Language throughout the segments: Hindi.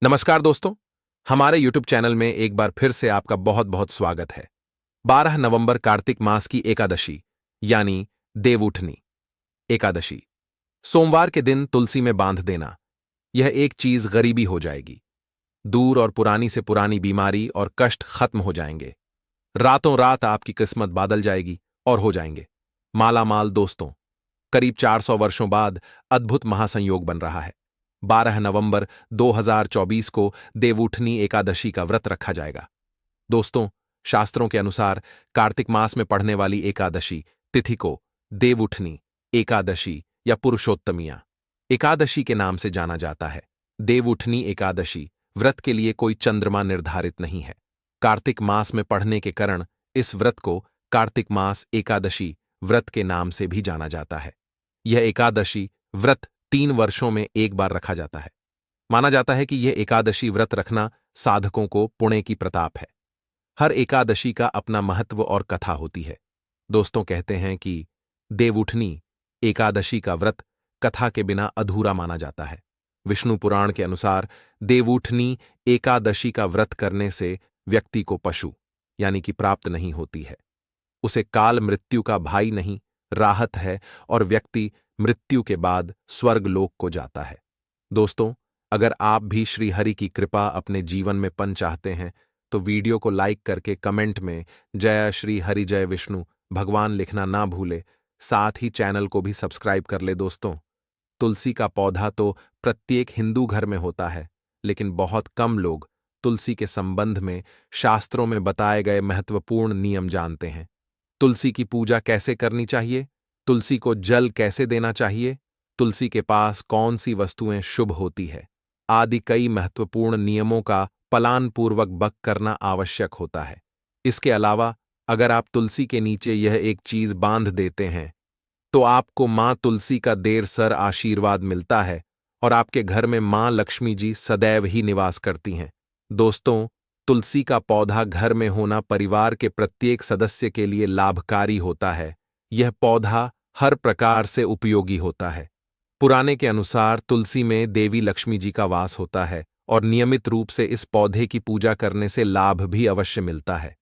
नमस्कार दोस्तों, हमारे YouTube चैनल में एक बार फिर से आपका बहुत बहुत स्वागत है। 12 नवंबर कार्तिक मास की एकादशी यानी देवउठनी एकादशी। सोमवार के दिन तुलसी में बांध देना, यह एक चीज गरीबी हो जाएगी। दूर और पुरानी से पुरानी बीमारी और कष्ट खत्म हो जाएंगे। रातों रात आपकी किस्मत बादल जाएगी और हो जाएंगे माला माल। दोस्तों, करीब 400 वर्षों बाद अद्भुत महासंयोग बन रहा है। 12 नवंबर 2024 को देवउठनी एकादशी का व्रत रखा जाएगा। दोस्तों, शास्त्रों के अनुसार कार्तिक मास में पढ़ने वाली एकादशी तिथि को देवउठनी एकादशी या पुरुषोत्तमिया एकादशी के नाम से जाना जाता है। देवउठनी एकादशी व्रत के लिए कोई चंद्रमा निर्धारित नहीं है। कार्तिक मास में पढ़ने के कारण इस व्रत को कार्तिक मास एकादशी व्रत के नाम से भी जाना जाता है। यह एकादशी व्रत 3 वर्षों में एक बार रखा जाता है। माना जाता है कि यह एकादशी व्रत रखना साधकों को पुण्य की प्रताप है। हर एकादशी का अपना महत्व और कथा होती है। दोस्तों, कहते हैं कि देवउठनी एकादशी का व्रत कथा के बिना अधूरा माना जाता है। विष्णु पुराण के अनुसार देवउठनी एकादशी का व्रत करने से व्यक्ति को पशु यानी कि प्राप्त नहीं होती है। उसे काल मृत्यु का भाई नहीं, राहत है और व्यक्ति मृत्यु के बाद स्वर्ग लोक को जाता है। दोस्तों, अगर आप भी श्री हरि की कृपा अपने जीवन में पन चाहते हैं तो वीडियो को लाइक करके कमेंट में जय श्री हरि जय विष्णु भगवान लिखना ना भूले। साथ ही चैनल को भी सब्सक्राइब कर ले। दोस्तों, तुलसी का पौधा तो प्रत्येक हिंदू घर में होता है, लेकिन बहुत कम लोग तुलसी के संबंध में शास्त्रों में बताए गए महत्वपूर्ण नियम जानते हैं। तुलसी की पूजा कैसे करनी चाहिए, तुलसी को जल कैसे देना चाहिए, तुलसी के पास कौन सी वस्तुएं शुभ होती है आदि कई महत्वपूर्ण नियमों का पलानपूर्वक बक करना आवश्यक होता है। इसके अलावा अगर आप तुलसी के नीचे यह एक चीज बांध देते हैं तो आपको मां तुलसी का देर सर आशीर्वाद मिलता है और आपके घर में मां लक्ष्मी जी सदैव ही निवास करती हैं। दोस्तों, तुलसी का पौधा घर में होना परिवार के प्रत्येक सदस्य के लिए लाभकारी होता है। यह पौधा हर प्रकार से उपयोगी होता है। पुराने के अनुसार तुलसी में देवी लक्ष्मी जी का वास होता है और नियमित रूप से इस पौधे की पूजा करने से लाभ भी अवश्य मिलता है।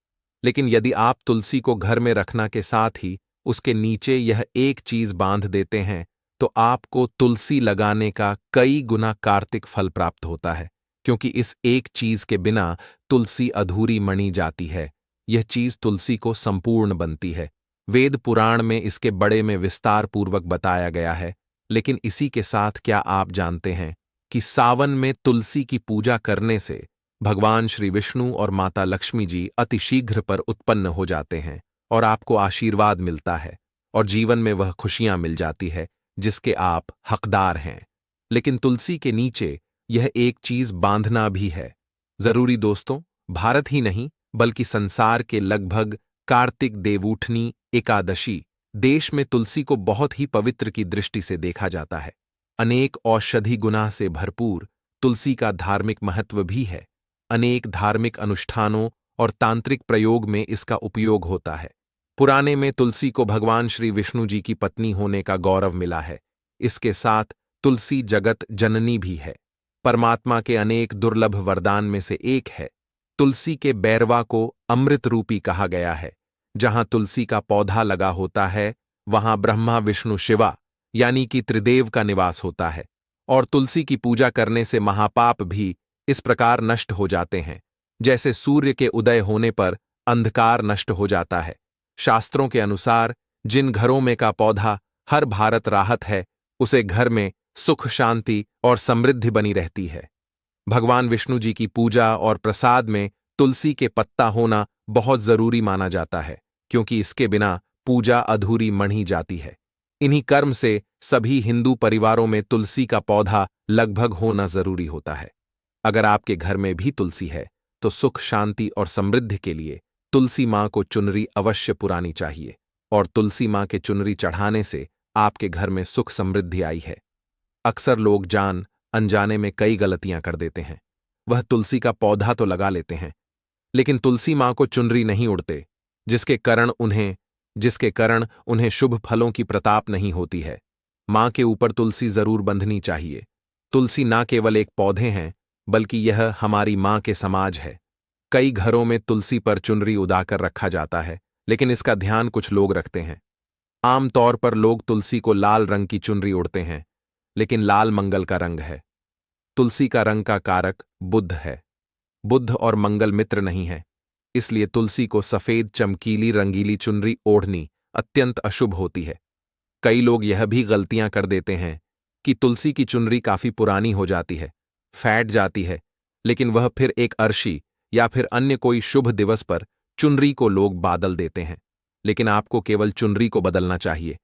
लेकिन यदि आप तुलसी को घर में रखना के साथ ही उसके नीचे यह एक चीज बांध देते हैं तो आपको तुलसी लगाने का कई गुना कार्तिक फल प्राप्त होता है, क्योंकि इस एक चीज के बिना तुलसी अधूरी मनी जाती है। यह चीज तुलसी को संपूर्ण बनती है। वेद पुराण में इसके बड़े में विस्तार पूर्वक बताया गया है। लेकिन इसी के साथ क्या आप जानते हैं कि सावन में तुलसी की पूजा करने से भगवान श्री विष्णु और माता लक्ष्मी जी अतिशीघ्र पर उत्पन्न हो जाते हैं और आपको आशीर्वाद मिलता है और जीवन में वह खुशियां मिल जाती है जिसके आप हकदार हैं। लेकिन तुलसी के नीचे यह एक चीज बांधना भी है जरूरी। दोस्तों, भारत ही नहीं बल्कि संसार के लगभग कार्तिक देवउठनी एकादशी देश में तुलसी को बहुत ही पवित्र की दृष्टि से देखा जाता है। अनेक औषधि गुना से भरपूर तुलसी का धार्मिक महत्व भी है। अनेक धार्मिक अनुष्ठानों और तांत्रिक प्रयोग में इसका उपयोग होता है। पुराने में तुलसी को भगवान श्री विष्णु जी की पत्नी होने का गौरव मिला है। इसके साथ तुलसी जगत जननी भी है, परमात्मा के अनेक दुर्लभ वरदान में से एक है। तुलसी के बैरवा को अमृत रूपी कहा गया है। जहां तुलसी का पौधा लगा होता है वहां ब्रह्मा विष्णु शिवा यानी कि त्रिदेव का निवास होता है और तुलसी की पूजा करने से महापाप भी इस प्रकार नष्ट हो जाते हैं जैसे सूर्य के उदय होने पर अंधकार नष्ट हो जाता है। शास्त्रों के अनुसार जिन घरों में का पौधा हर भारत राहत है उसे घर में सुख शांति और समृद्धि बनी रहती है। भगवान विष्णु जी की पूजा और प्रसाद में तुलसी के पत्ता होना बहुत जरूरी माना जाता है, क्योंकि इसके बिना पूजा अधूरी मढ़ी जाती है। इन्हीं कर्म से सभी हिंदू परिवारों में तुलसी का पौधा लगभग होना जरूरी होता है। अगर आपके घर में भी तुलसी है तो सुख शांति और समृद्धि के लिए तुलसी मां को चुनरी अवश्य पुरानी चाहिए और तुलसी मां के चुनरी चढ़ाने से आपके घर में सुख समृद्धि आई है। अक्सर लोग जान अनजाने में कई गलतियां कर देते हैं। वह तुलसी का पौधा तो लगा लेते हैं लेकिन तुलसी मां को चुनरी नहीं उड़ते, जिसके कारण उन्हें शुभ फलों की प्रताप नहीं होती है। मां के ऊपर तुलसी जरूर बंधनी चाहिए। तुलसी ना केवल एक पौधे हैं बल्कि यह हमारी माँ के समाज है। कई घरों में तुलसी पर चुनरी उदाकर रखा जाता है, लेकिन इसका ध्यान कुछ लोग रखते हैं। आमतौर पर लोग तुलसी को लाल रंग की चुनरी ओढ़ते हैं, लेकिन लाल मंगल का रंग है। तुलसी का रंग का कारक बुध है। बुध और मंगल मित्र नहीं है, इसलिए तुलसी को सफेद चमकीली रंगीली चुनरी ओढ़नी अत्यंत अशुभ होती है। कई लोग यह भी गलतियां कर देते हैं कि तुलसी की चुनरी काफी पुरानी हो जाती है, फैट जाती है, लेकिन वह फिर एक अर्शी या फिर अन्य कोई शुभ दिवस पर चुनरी को लोग बादल देते हैं। लेकिन आपको केवल चुनरी को बदलना चाहिए,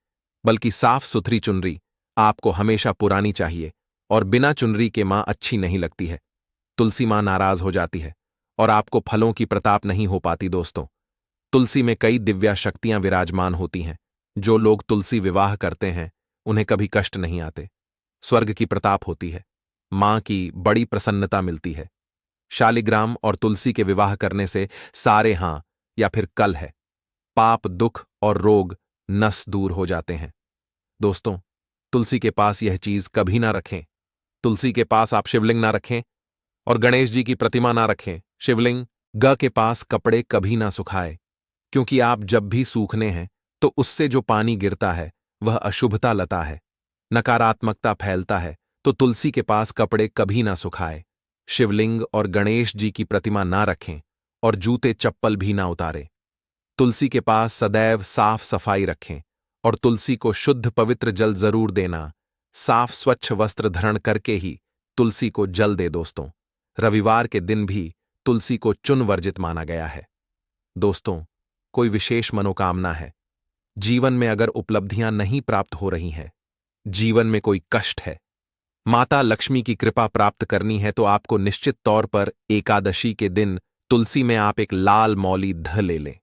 बल्कि साफ सुथरी चुनरी आपको हमेशा पुरानी चाहिए, और बिना चुनरी के मां अच्छी नहीं लगती है। तुलसी मां नाराज हो जाती है और आपको फलों की प्रताप नहीं हो पाती। दोस्तों, तुलसी में कई दिव्या शक्तियां विराजमान होती हैं। जो लोग तुलसी विवाह करते हैं उन्हें कभी कष्ट नहीं आते। स्वर्ग की प्रताप होती है, मां की बड़ी प्रसन्नता मिलती है। शालिग्राम और तुलसी के विवाह करने से सारे हां या फिर कल है, पाप, दुख और रोग नस दूर हो जाते हैं। दोस्तों, तुलसी के पास यह चीज कभी ना रखें। तुलसी के पास आप शिवलिंग ना रखें और गणेश जी की प्रतिमा ना रखें। शिवलिंग ग के पास कपड़े कभी ना सुखाए, क्योंकि आप जब भी सूखने हैं तो उससे जो पानी गिरता है वह अशुभता लता है, नकारात्मकता फैलता है। तो तुलसी के पास कपड़े कभी ना सुखाए, शिवलिंग और गणेश जी की प्रतिमा ना रखें और जूते चप्पल भी ना उतारें। तुलसी के पास सदैव साफ सफाई रखें और तुलसी को शुद्ध पवित्र जल जरूर देना। साफ स्वच्छ वस्त्र धारण करके ही तुलसी को जल दे। दोस्तों, रविवार के दिन भी तुलसी को चुन वर्जित माना गया है। दोस्तों, कोई विशेष मनोकामना है, जीवन में अगर उपलब्धियां नहीं प्राप्त हो रही हैं, जीवन में कोई कष्ट है, माता लक्ष्मी की कृपा प्राप्त करनी है, तो आपको निश्चित तौर पर एकादशी के दिन तुलसी में आप एक लाल मौली ध ले लें।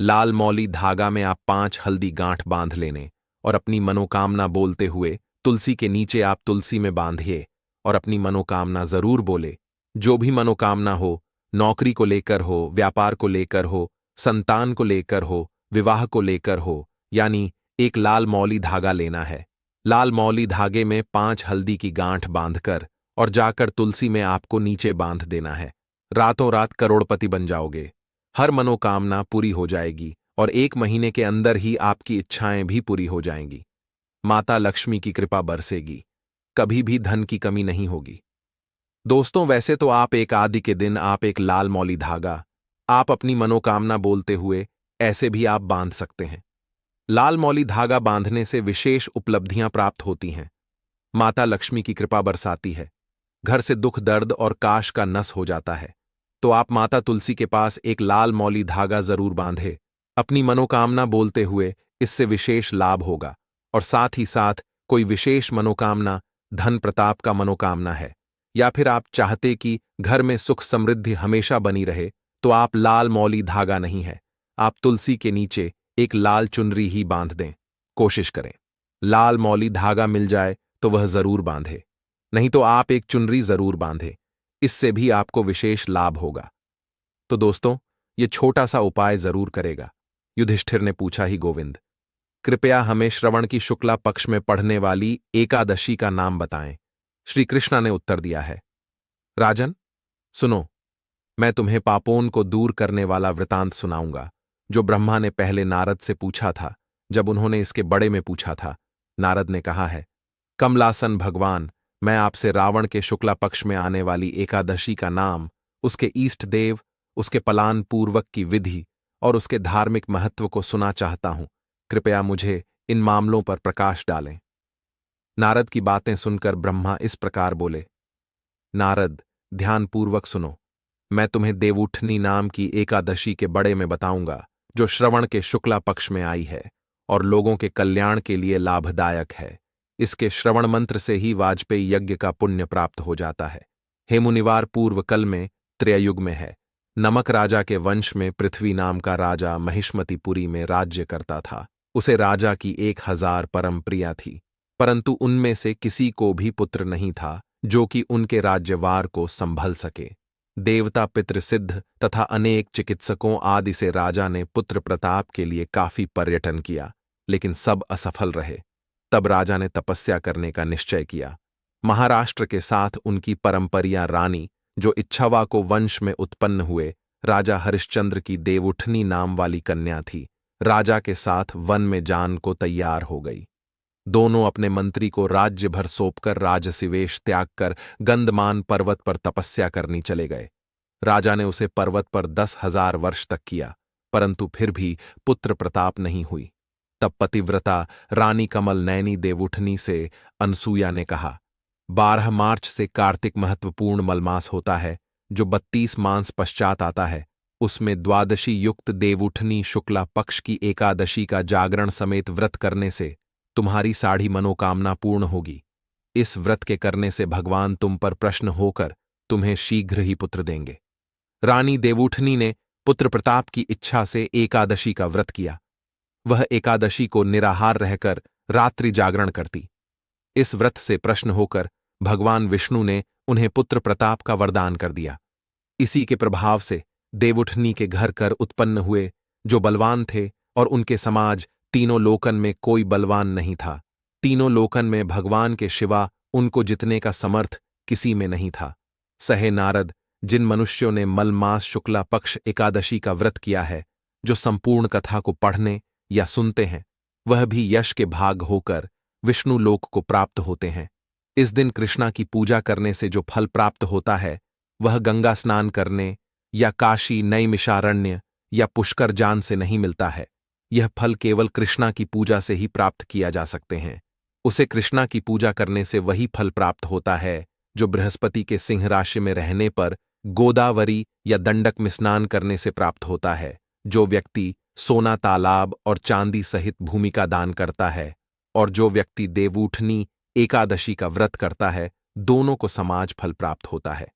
लाल मौली धागा में आप 5 हल्दी गांठ बांध लेने और अपनी मनोकामना बोलते हुए तुलसी के नीचे आप तुलसी में बांधिए और अपनी मनोकामना जरूर बोले। जो भी मनोकामना हो, नौकरी को लेकर हो, व्यापार को लेकर हो, संतान को लेकर हो, विवाह को लेकर हो, यानी एक लाल मौली धागा लेना है। लाल मौली धागे में 5 हल्दी की गांठ बांधकर और जाकर तुलसी में आपको नीचे बांध देना है। रातों रात करोड़पति बन जाओगे, हर मनोकामना पूरी हो जाएगी और 1 महीने के अंदर ही आपकी इच्छाएं भी पूरी हो जाएंगी। माता लक्ष्मी की कृपा बरसेगी, कभी भी धन की कमी नहीं होगी। दोस्तों, वैसे तो आप एक आदि के दिन आप एक लाल मौली धागा आप अपनी मनोकामना बोलते हुए ऐसे भी आप बांध सकते हैं। लाल मौली धागा बांधने से विशेष उपलब्धियां प्राप्त होती हैं, माता लक्ष्मी की कृपा बरसाती है, घर से दुख दर्द और काश का नस हो जाता है। तो आप माता तुलसी के पास एक लाल मौली धागा जरूर बांधे, अपनी मनोकामना बोलते हुए। इससे विशेष लाभ होगा। और साथ ही साथ कोई विशेष मनोकामना, धन प्रताप का मनोकामना है, या फिर आप चाहते कि घर में सुख समृद्धि हमेशा बनी रहे, तो आप लाल मौली धागा नहीं है, आप तुलसी के नीचे एक लाल चुनरी ही बांध दें। कोशिश करें लाल मौली धागा मिल जाए तो वह जरूर बांधे, नहीं तो आप एक चुनरी जरूर बांधे, इससे भी आपको विशेष लाभ होगा। तो दोस्तों, ये छोटा सा उपाय जरूर करेगा। युधिष्ठिर ने पूछा, ही गोविंद, कृपया हमें श्रवण की शुक्ला पक्ष में पढ़ने वाली एकादशी का नाम बताएं। श्री कृष्ण ने उत्तर दिया है, राजन सुनो, मैं तुम्हें पापों को दूर करने वाला वृतांत सुनाऊंगा, जो ब्रह्मा ने पहले नारद से पूछा था। जब उन्होंने इसके बड़े में पूछा था, नारद ने कहा है, कमलासन भगवान, मैं आपसे रावण के शुक्ला पक्ष में आने वाली एकादशी का नाम, उसके ईष्ट देव, उसके पलान पूर्वक की विधि और उसके धार्मिक महत्व को सुना चाहता हूं। कृपया मुझे इन मामलों पर प्रकाश डालें। नारद की बातें सुनकर ब्रह्मा इस प्रकार बोले, नारद, ध्यानपूर्वक सुनो, मैं तुम्हें देवउठनी नाम की एकादशी के बड़े में बताऊंगा, जो श्रवण के शुक्ला पक्ष में आई है और लोगों के कल्याण के लिए लाभदायक है। इसके श्रवण मंत्र से ही वाजपेयी यज्ञ का पुण्य प्राप्त हो जाता है। हेमुनिवार पूर्व कल में त्रेयुग में है। नमक राजा के वंश में पृथ्वी नाम का राजा महिष्मतिपुरी में राज्य करता था। उसे राजा की 1000 परम प्रिया थी, परंतु उनमें से किसी को भी पुत्र नहीं था जो कि उनके राज्यवार को संभल सके। देवता, पितृ सिद्ध तथा अनेक चिकित्सकों आदि से राजा ने पुत्र प्रताप के लिए काफी पर्यटन किया, लेकिन सब असफल रहे। तब राजा ने तपस्या करने का निश्चय किया। महाराष्ट्र के साथ उनकी परंपरिया रानी, जो इच्छावाको वंश में उत्पन्न हुए राजा हरिश्चंद्र की देवउठनी नाम वाली कन्या थी, राजा के साथ वन में जान को तैयार हो गई। दोनों अपने मंत्री को राज्य भर सौंपकर राजसिवेश त्याग कर गंधमान पर्वत पर तपस्या करनी चले गए। राजा ने उसे पर्वत पर 10,000 वर्ष तक किया, परंतु फिर भी पुत्र प्रताप नहीं हुई। तब पतिव्रता रानी कमल नैनी देवउठनी से अनसुया ने कहा, 12 मार्च से कार्तिक महत्वपूर्ण मलमास होता है, जो 32 मास पश्चात आता है। उसमें द्वादशी युक्त देवउठनी शुक्ला पक्ष की एकादशी का जागरण समेत व्रत करने से तुम्हारी साढ़ी मनोकामना पूर्ण होगी। इस व्रत के करने से भगवान तुम पर प्रसन्न होकर तुम्हें शीघ्र ही पुत्र देंगे। रानी देवउठनी ने पुत्र प्रताप की इच्छा से एकादशी का व्रत किया। वह एकादशी को निराहार रहकर रात्रि जागरण करती। इस व्रत से प्रसन्न होकर भगवान विष्णु ने उन्हें पुत्र प्रताप का वरदान कर दिया। इसी के प्रभाव से देवउठनी के घर कर उत्पन्न हुए, जो बलवान थे, और उनके समाज तीनों लोकन में कोई बलवान नहीं था। तीनों लोकन में भगवान के सिवा उनको जितने का समर्थ किसी में नहीं था। सहे नारद, जिन मनुष्यों ने मलमास शुक्ला पक्ष एकादशी का व्रत किया है, जो संपूर्ण कथा को पढ़ने या सुनते हैं, वह भी यश के भाग होकर विष्णु लोक को प्राप्त होते हैं। इस दिन कृष्णा की पूजा करने से जो फल प्राप्त होता है, वह गंगा स्नान करने या काशी नैमिषारण्य या पुष्कर जान से नहीं मिलता है। यह फल केवल कृष्णा की पूजा से ही प्राप्त किया जा सकते हैं। उसे कृष्णा की पूजा करने से वही फल प्राप्त होता है जो बृहस्पति के सिंह राशि में रहने पर गोदावरी या दंडक में स्नान करने से प्राप्त होता है। जो व्यक्ति सोना तालाब और चांदी सहित भूमि का दान करता है, और जो व्यक्ति देवउठनी एकादशी का व्रत करता है, दोनों को समाज फल प्राप्त होता है।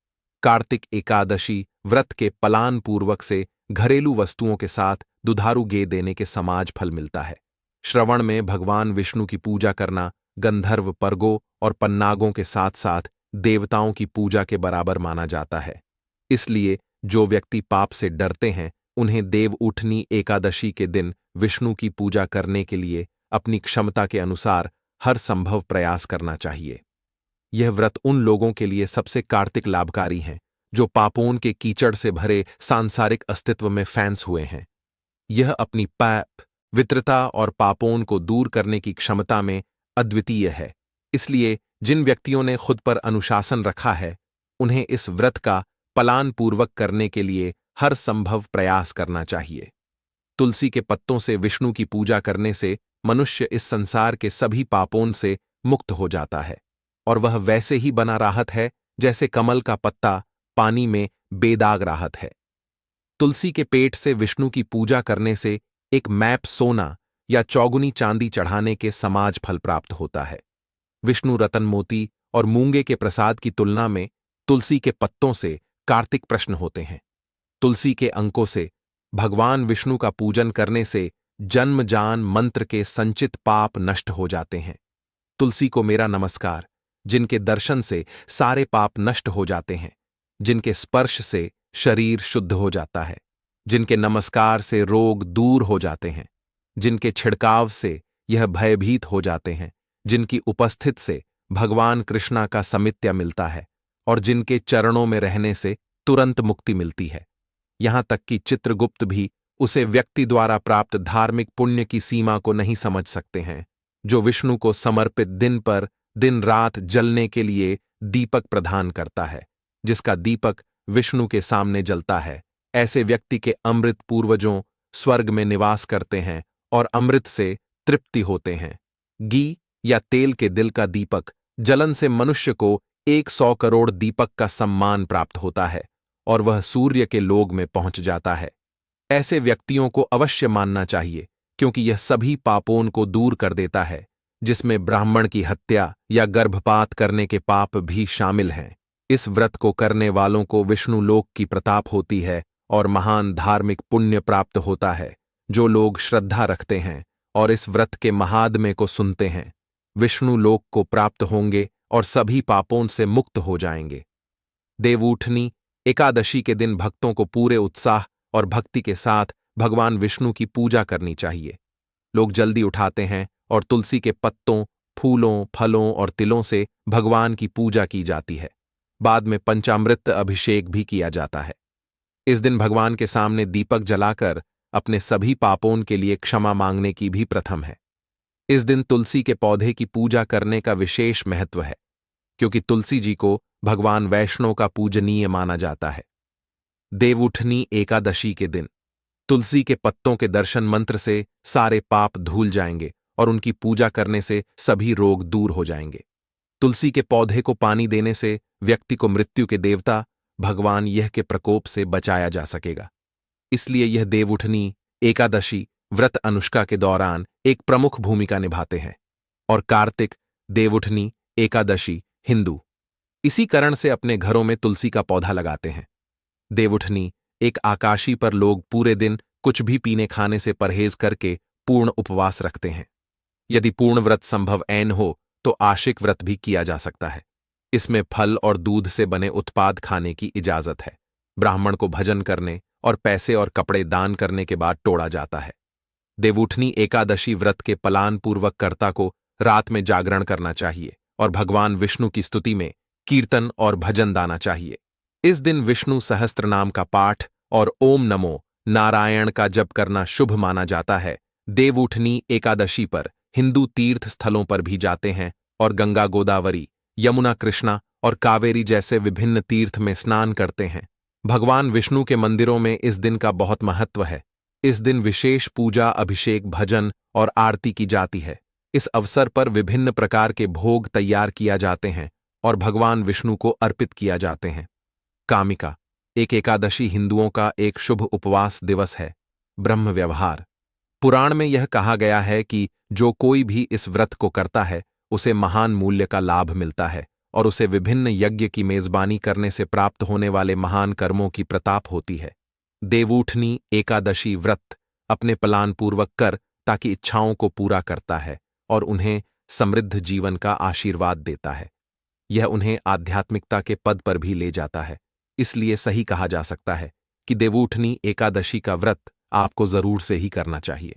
कार्तिक एकादशी व्रत के पलान पूर्वक से घरेलू वस्तुओं के साथ दुधारू गे देने के समाज फल मिलता है। श्रवण में भगवान विष्णु की पूजा करना गंधर्व पर्गों और पन्नागों के साथ साथ देवताओं की पूजा के बराबर माना जाता है। इसलिए जो व्यक्ति पाप से डरते हैं, उन्हें देवउठनी एकादशी के दिन विष्णु की पूजा करने के लिए अपनी क्षमता के अनुसार हर संभव प्रयास करना चाहिए। यह व्रत उन लोगों के लिए सबसे कार्तिक लाभकारी हैं जो पापों के कीचड़ से भरे सांसारिक अस्तित्व में फैंस हुए हैं। यह अपनी पाप वित्रता और पापों को दूर करने की क्षमता में अद्वितीय है। इसलिए जिन व्यक्तियों ने खुद पर अनुशासन रखा है, उन्हें इस व्रत का पलान पूर्वक करने के लिए हर संभव प्रयास करना चाहिए। तुलसी के पत्तों से विष्णु की पूजा करने से मनुष्य इस संसार के सभी पापों से मुक्त हो जाता है, और वह वैसे ही बना राहत है जैसे कमल का पत्ता पानी में बेदाग राहत है। तुलसी के पेट से विष्णु की पूजा करने से एक मैप सोना या चौगुनी चांदी चढ़ाने के समाज फल प्राप्त होता है। विष्णु रतन मोती और मूंगे के प्रसाद की तुलना में तुलसी के पत्तों से कार्तिक प्रश्न होते हैं। तुलसी के अंकों से भगवान विष्णु का पूजन करने से जन्म जान मंत्र के संचित पाप नष्ट हो जाते हैं। तुलसी को मेरा नमस्कार, जिनके दर्शन से सारे पाप नष्ट हो जाते हैं, जिनके स्पर्श से शरीर शुद्ध हो जाता है, जिनके नमस्कार से रोग दूर हो जाते हैं, जिनके छिड़काव से यह भयभीत हो जाते हैं, जिनकी उपस्थित से भगवान कृष्णा का समित्या मिलता है, और जिनके चरणों में रहने से तुरंत मुक्ति मिलती है। यहां तक कि चित्रगुप्त भी उसे व्यक्ति द्वारा प्राप्त धार्मिक पुण्य की सीमा को नहीं समझ सकते हैं। जो विष्णु को समर्पित दिन पर दिन रात जलने के लिए दीपक प्रदान करता है, जिसका दीपक विष्णु के सामने जलता है, ऐसे व्यक्ति के अमृत पूर्वजों स्वर्ग में निवास करते हैं और अमृत से तृप्ति होते हैं। घी या तेल के दिल का दीपक जलन से मनुष्य को 100 करोड़ दीपक का सम्मान प्राप्त होता है, और वह सूर्य के लोक में पहुंच जाता है। ऐसे व्यक्तियों को अवश्य मानना चाहिए, क्योंकि यह सभी पापों को दूर कर देता है, जिसमें ब्राह्मण की हत्या या गर्भपात करने के पाप भी शामिल हैं। इस व्रत को करने वालों को विष्णु लोक की प्रताप होती है और महान धार्मिक पुण्य प्राप्त होता है। जो लोग श्रद्धा रखते हैं और इस व्रत के महात्म्य को सुनते हैं, विष्णु लोक को प्राप्त होंगे और सभी पापों से मुक्त हो जाएंगे। देवउठनी एकादशी के दिन भक्तों को पूरे उत्साह और भक्ति के साथ भगवान विष्णु की पूजा करनी चाहिए। लोग जल्दी उठाते हैं और तुलसी के पत्तों, फूलों, फलों और तिलों से भगवान की पूजा की जाती है। बाद में पंचामृत अभिषेक भी किया जाता है। इस दिन भगवान के सामने दीपक जलाकर अपने सभी पापों के लिए क्षमा मांगने की भी प्रथम है। इस दिन तुलसी के पौधे की पूजा करने का विशेष महत्व है, क्योंकि तुलसी जी को भगवान वैष्णव का पूजनीय माना जाता है। देवउठनी एकादशी के दिन तुलसी के पत्तों के दर्शन मंत्र से सारे पाप धुल जाएंगे और उनकी पूजा करने से सभी रोग दूर हो जाएंगे। तुलसी के पौधे को पानी देने से व्यक्ति को मृत्यु के देवता भगवान यह के प्रकोप से बचाया जा सकेगा। इसलिए यह देवउठनी एकादशी व्रत अनुष्का के दौरान एक प्रमुख भूमिका निभाते हैं। और कार्तिक देवउठनी एकादशी हिंदू इसी कारण से अपने घरों में तुलसी का पौधा लगाते हैं। देवउठनी एक आकाशी पर लोग पूरे दिन कुछ भी पीने खाने से परहेज करके पूर्ण उपवास रखते हैं। यदि पूर्ण व्रत संभव ऐन हो तो आशिक व्रत भी किया जा सकता है। इसमें फल और दूध से बने उत्पाद खाने की इजाजत है। ब्राह्मण को भजन करने और पैसे और कपड़े दान करने के बाद तोड़ा जाता है। देवउठनी एकादशी व्रत के पलान पूर्वक कर्ता को रात में जागरण करना चाहिए और भगवान विष्णु की स्तुति में कीर्तन और भजन गाना चाहिए। इस दिन विष्णु सहस्त्र नाम का पाठ और ओम नमो नारायण का जप करना शुभ माना जाता है। देवउठनी एकादशी पर हिंदू तीर्थ स्थलों पर भी जाते हैं और गंगा, गोदावरी, यमुना, कृष्णा और कावेरी जैसे विभिन्न तीर्थ में स्नान करते हैं। भगवान विष्णु के मंदिरों में इस दिन का बहुत महत्व है। इस दिन विशेष पूजा, अभिषेक, भजन और आरती की जाती है। इस अवसर पर विभिन्न प्रकार के भोग तैयार किया जाते हैं और भगवान विष्णु को अर्पित किया जाते हैं। कामिका एक एकादशी हिंदुओं का एक शुभ उपवास दिवस है। ब्रह्म व्यवहार पुराण में यह कहा गया है कि जो कोई भी इस व्रत को करता है उसे महान मूल्य का लाभ मिलता है और उसे विभिन्न यज्ञ की मेजबानी करने से प्राप्त होने वाले महान कर्मों की प्रताप होती है। देवउठनी एकादशी व्रत अपने प्लान पूर्वक कर ताकि इच्छाओं को पूरा करता है और उन्हें समृद्ध जीवन का आशीर्वाद देता है। यह उन्हें आध्यात्मिकता के पद पर भी ले जाता है। इसलिए सही कहा जा सकता है कि देवउठनी एकादशी का व्रत आपको जरूर से ही करना चाहिए।